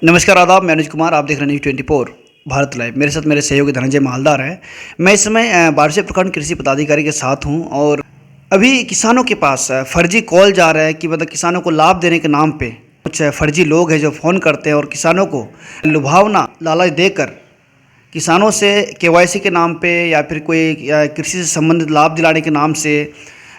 नमस्कार आदाब, मैं अनुज कुमार। आप देख रहे हैं न्यूज़ 24 भारत लाइव। मेरे साथ मेरे सहयोगी धनंजय मालदार हैं। मैं इस समय बारसे प्रखंड कृषि पदाधिकारी के साथ हूं और अभी किसानों के पास फर्जी कॉल जा रहा है कि मतलब किसानों को लाभ देने के नाम पे कुछ फर्जी लोग हैं जो फ़ोन करते हैं और किसानों को लुभावना लालच देकर किसानों से केवाईसी के नाम पे या फिर कोई कृषि से संबंधित लाभ दिलाने के नाम से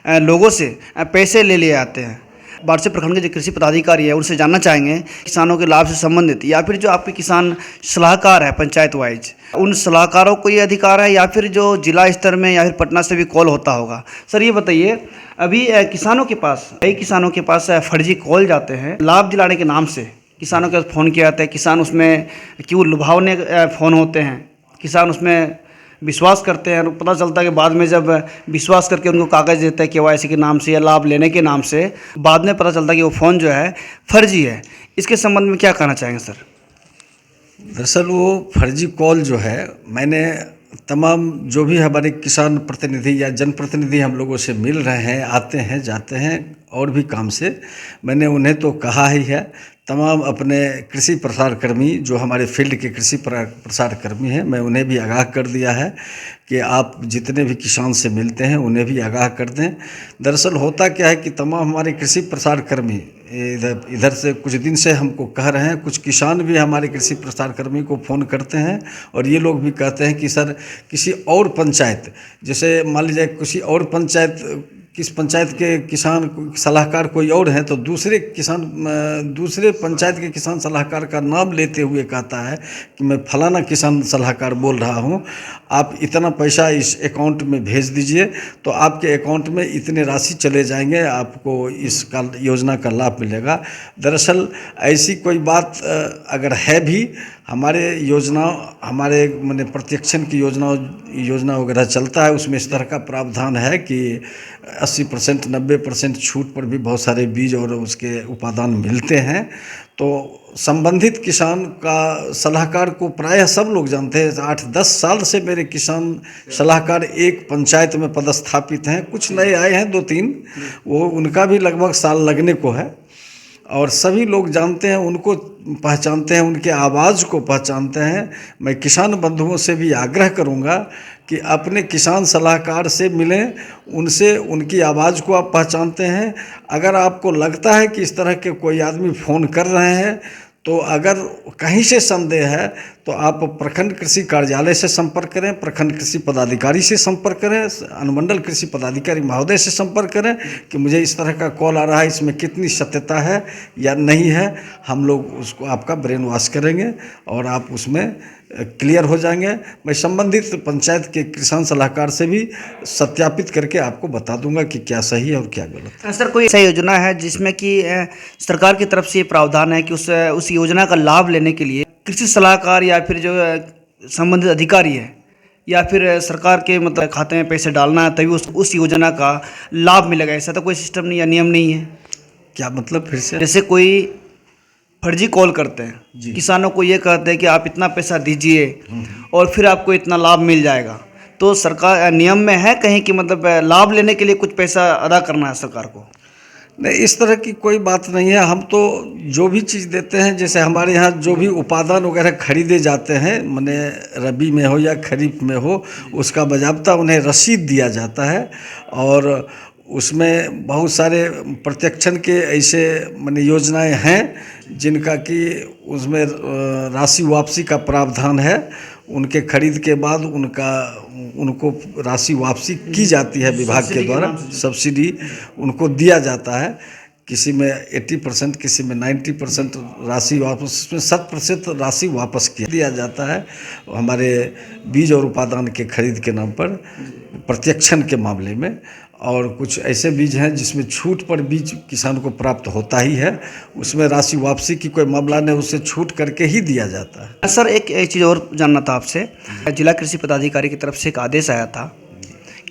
लोगों से पैसे ले आते हैं। बारसे प्रखंड के जो कृषि पदाधिकारी है उनसे जानना चाहेंगे किसानों के लाभ से संबंधित या फिर जो आपके किसान सलाहकार है पंचायत वाइज, उन सलाहकारों को ये अधिकार है या फिर जो जिला स्तर में या फिर पटना से भी कॉल होता होगा। सर ये बताइए, अभी किसानों के पास कई किसानों के पास फर्जी कॉल जाते हैं लाभ दिलाने के नाम से। किसानों के पास फ़ोन किया जाता है, किसान उसमें क्यों लुभावने फ़ोन होते हैं, किसान उसमें विश्वास करते हैं और पता चलता है कि बाद में जब विश्वास करके उनको कागज़ देते हैं केवाईसी के नाम से या लाभ लेने के नाम से, बाद में पता चलता है कि वो फ़ोन जो है फर्जी है। इसके संबंध में क्या कहना चाहेंगे सर? दरअसल वो फर्जी कॉल जो है, मैंने तमाम जो भी हमारे किसान प्रतिनिधि या जनप्रतिनिधि हम लोगों से मिल रहे हैं, आते हैं जाते हैं और भी काम से, मैंने उन्हें तो कहा ही है। तमाम अपने कृषि प्रसार कर्मी जो हमारे फील्ड के कृषि प्रसार कर्मी हैं, मैं उन्हें भी आगाह कर दिया है कि आप जितने भी किसान से मिलते हैं उन्हें भी आगाह कर दें। दरअसल होता क्या है कि तमाम हमारे कृषि प्रसार कर्मी इधर से कुछ दिन से हमको कह रहे हैं, कुछ किसान भी हमारे कृषि प्रसार कर्मी को फ़ोन करते हैं और ये लोग भी कहते हैं कि सर किसी और पंचायत, जैसे मान लीजिए किसी और पंचायत, किस पंचायत के किसान सलाहकार कोई और हैं, तो दूसरे पंचायत के किसान सलाहकार का नाम लेते हुए कहता है कि मैं फलाना किसान सलाहकार बोल रहा हूं, आप इतना पैसा इस अकाउंट में भेज दीजिए तो आपके अकाउंट में इतने राशि चले जाएंगे, आपको इस योजना का लाभ मिलेगा। दरअसल ऐसी कोई बात अगर है भी, हमारे योजना, हमारे मैंने प्रत्यक्षण की योजना वगैरह चलता है, उसमें इस तरह का प्रावधान है कि 80% 90% छूट पर भी बहुत सारे बीज और उसके उपादान मिलते हैं। तो संबंधित किसान का सलाहकार को प्रायः सब लोग जानते हैं। 8-10 साल से मेरे किसान सलाहकार एक पंचायत में पदस्थापित हैं, कुछ नए आए हैं 2-3, वो उनका भी लगभग साल लगने को है और सभी लोग जानते हैं, उनको पहचानते हैं, उनके आवाज़ को पहचानते हैं। मैं किसान बंधुओं से भी आग्रह करूंगा कि अपने किसान सलाहकार से मिलें, उनसे उनकी आवाज़ को आप पहचानते हैं। अगर आपको लगता है कि इस तरह के कोई आदमी फ़ोन कर रहे हैं, तो अगर कहीं से संदेह है तो आप प्रखंड कृषि कार्यालय से संपर्क करें, प्रखंड कृषि पदाधिकारी से संपर्क करें, अनुमंडल कृषि पदाधिकारी महोदय से संपर्क करें कि मुझे इस तरह का कॉल आ रहा है, इसमें कितनी सत्यता है या नहीं है। हम लोग उसको आपका ब्रेन वॉश करेंगे और आप उसमें क्लियर हो जाएंगे। मैं संबंधित पंचायत के किसान सलाहकार से भी सत्यापित करके आपको बता दूंगा कि क्या सही है और क्या गलत। सर कोई ऐसा योजना है जिसमें कि सरकार की तरफ से ये प्रावधान है कि उस योजना का लाभ लेने के लिए कृषि सलाहकार या फिर जो संबंधित अधिकारी है या फिर सरकार के मतलब खाते में पैसे डालना है तभी उस योजना का लाभ मिलेगा? ऐसा तो कोई सिस्टम नहीं या नियम नहीं है? क्या मतलब फिर से? जैसे कोई फर्जी कॉल करते हैं, किसानों को ये कहते हैं कि आप इतना पैसा दीजिए और फिर आपको इतना लाभ मिल जाएगा, तो सरकार नियम में है कहीं कि मतलब लाभ लेने के लिए कुछ पैसा अदा करना है सरकार को? नहीं, इस तरह की कोई बात नहीं है। हम तो जो भी चीज़ देते हैं, जैसे हमारे यहाँ जो भी उपादान वगैरह खरीदे जाते हैं, माने रबी में हो या खरीफ में हो, उसका बाज़ाब्ता उन्हें रसीद दिया जाता है और उसमें बहुत सारे प्रत्यक्षण के ऐसे माने योजनाएं हैं जिनका कि उसमें राशि वापसी का प्रावधान है। उनके खरीद के बाद उनको राशि वापसी की जाती है विभाग के द्वारा, सब्सिडी उनको दिया जाता है। किसी में 80%, किसी में 90% राशि वापस, उसमें 100% राशि वापस दिया जाता है हमारे बीज और उपादान के खरीद के नाम पर प्रत्यक्षण के मामले में। और कुछ ऐसे बीज हैं जिसमें छूट पर बीज किसान को प्राप्त होता ही है, उसमें राशि वापसी की कोई मामला नहीं, उससे छूट करके ही दिया जाता है। सर एक चीज़ और जानना था आपसे, जिला कृषि पदाधिकारी की तरफ से एक आदेश आया था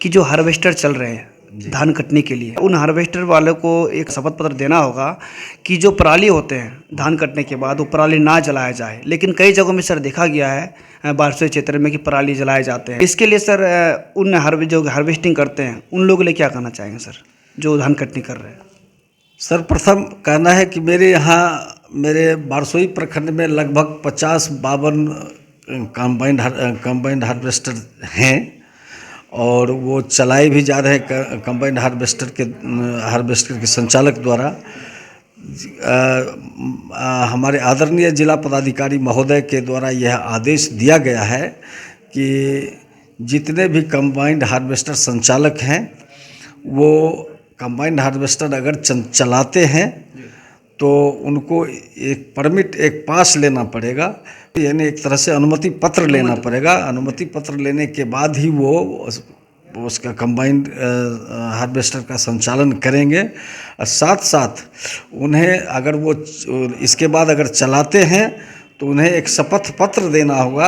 कि जो हार्वेस्टर चल रहे हैं धान कटने के लिए, उन हार्वेस्टर वालों को एक शपथ पत्र देना होगा कि जो पराली होते हैं धान कटने के बाद वो पराली ना जलाया जाए। लेकिन कई जगहों में सर देखा गया है बारसे क्षेत्र में कि पराली जलाए जाते हैं। इसके लिए सर उन जो हार्वेस्टिंग करते हैं उन लोगों के लिए क्या कहना चाहेंगे सर, जो धान कटनी कर रहे हैं? सर्वप्रथम कहना है कि मेरे यहाँ मेरे बारसोई प्रखंड में लगभग 50-52 कंबाइंड हार्वेस्टर हैं और वो चलाए भी जा रहे हैं कंबाइंड हार्वेस्टर के संचालक द्वारा। हमारे आदरणीय जिला पदाधिकारी महोदय के द्वारा यह आदेश दिया गया है कि जितने भी कंबाइंड हार्वेस्टर संचालक हैं वो कंबाइंड हार्वेस्टर अगर चलाते हैं तो उनको एक परमिट, एक पास लेना पड़ेगा, यानी एक तरह से अनुमति पत्र लेना पड़ेगा। अनुमति पत्र लेने के बाद ही वो उसका कंबाइंड हार्वेस्टर का संचालन करेंगे। और साथ साथ उन्हें अगर वो इसके बाद अगर चलाते हैं तो उन्हें एक शपथ पत्र देना होगा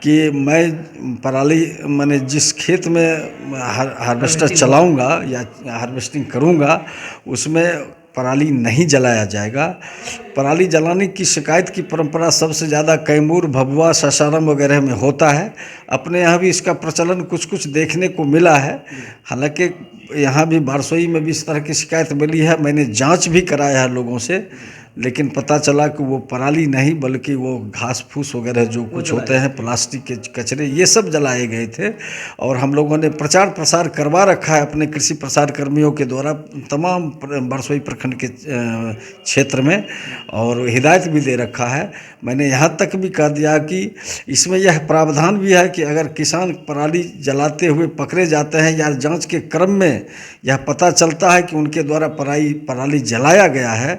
कि मैं पराली मैंने जिस खेत में हार्वेस्टर चलाऊंगा या हार्वेस्टिंग करूंगा उसमें पराली नहीं जलाया जाएगा। पराली जलाने की शिकायत की परंपरा सबसे ज़्यादा कैमूर, भभुआ, सासाराम वगैरह में होता है। अपने यहाँ भी इसका प्रचलन कुछ कुछ देखने को मिला है। हालांकि यहाँ भी बारसोई में भी इस तरह की शिकायत मिली है। मैंने जांच भी कराया है लोगों से, लेकिन पता चला कि वो पराली नहीं बल्कि वो घास फूस वगैरह जो कुछ होते हैं, प्लास्टिक के कचरे, ये सब जलाए गए थे। और हम लोगों ने प्रचार प्रसार करवा रखा है अपने कृषि प्रसार कर्मियों के द्वारा तमाम बारसोई प्रखंड के क्षेत्र में, और हिदायत भी दे रखा है। मैंने यहाँ तक भी कह दिया कि इसमें यह प्रावधान भी है कि अगर किसान पराली जलाते हुए पकड़े जाते हैं या जांच के क्रम में यह पता चलता है कि उनके द्वारा पराली जलाया गया है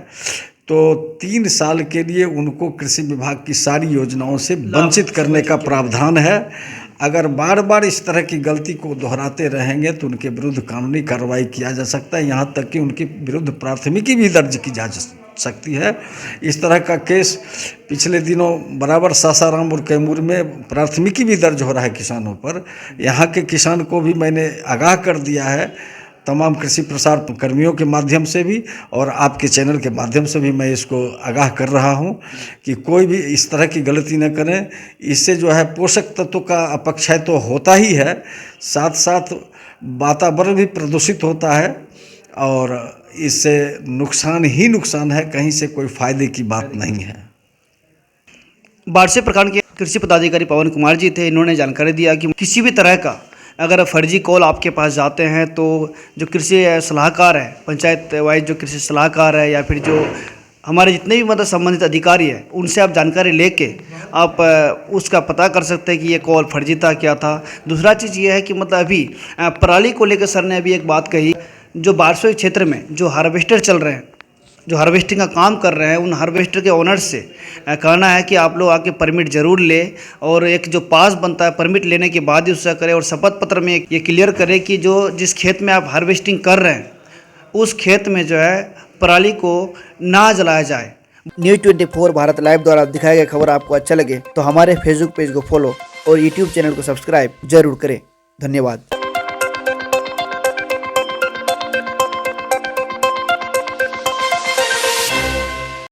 तो 3 साल के लिए उनको कृषि विभाग की सारी योजनाओं से वंचित करने का प्रावधान है। अगर बार बार इस तरह की गलती को दोहराते रहेंगे तो उनके विरुद्ध कानूनी कार्रवाई किया जा सकता है, यहाँ तक कि उनके विरुद्ध प्राथमिकी भी दर्ज की जा सकती है। इस तरह का केस पिछले दिनों बराबर सासाराम और कैमूर में प्राथमिकी भी दर्ज हो रहा है किसानों पर। यहाँ के किसान को भी मैंने आगाह कर दिया है, तमाम कृषि प्रसार कर्मियों के माध्यम से भी और आपके चैनल के माध्यम से भी मैं इसको आगाह कर रहा हूं कि कोई भी इस तरह की गलती न करें। इससे जो है पोषक तत्वों का अपक्षय तो होता ही है, साथ साथ वातावरण भी प्रदूषित होता है और इससे नुकसान ही नुकसान है, कहीं से कोई फायदे की बात नहीं है। बारसोई प्रखंड के कृषि पदाधिकारी पवन कुमार जी थे। इन्होंने जानकारी दिया कि किसी भी तरह का अगर फर्जी कॉल आपके पास जाते हैं तो जो कृषि सलाहकार है, पंचायत वाइज जो कृषि सलाहकार है या फिर जो हमारे जितने भी मतलब संबंधित अधिकारी है, उनसे आप जानकारी लेके आप उसका पता कर सकते हैं कि ये कॉल फर्जी था, क्या था। दूसरा चीज़ ये है कि मतलब अभी पराली को लेकर सर ने अभी एक बात कही, जो बारसोई क्षेत्र में जो हार्वेस्टर चल रहे हैं, जो हार्वेस्टिंग का काम कर रहे हैं, उन हार्वेस्टर के ओनर्स से कहना है कि आप लोग आके परमिट ज़रूर ले और एक जो पास बनता है परमिट लेने के बाद ही उससे करें और शपथ पत्र में ये क्लियर करें कि जो जिस खेत में आप हार्वेस्टिंग कर रहे हैं उस खेत में जो है पराली को ना जलाया जाए। न्यूज़ 24 भारत लाइव द्वारा दिखाई गई खबर आपको अच्छा लगे तो हमारे फेसबुक पेज को फॉलो और यूट्यूब चैनल को सब्सक्राइब जरूर करें। धन्यवाद।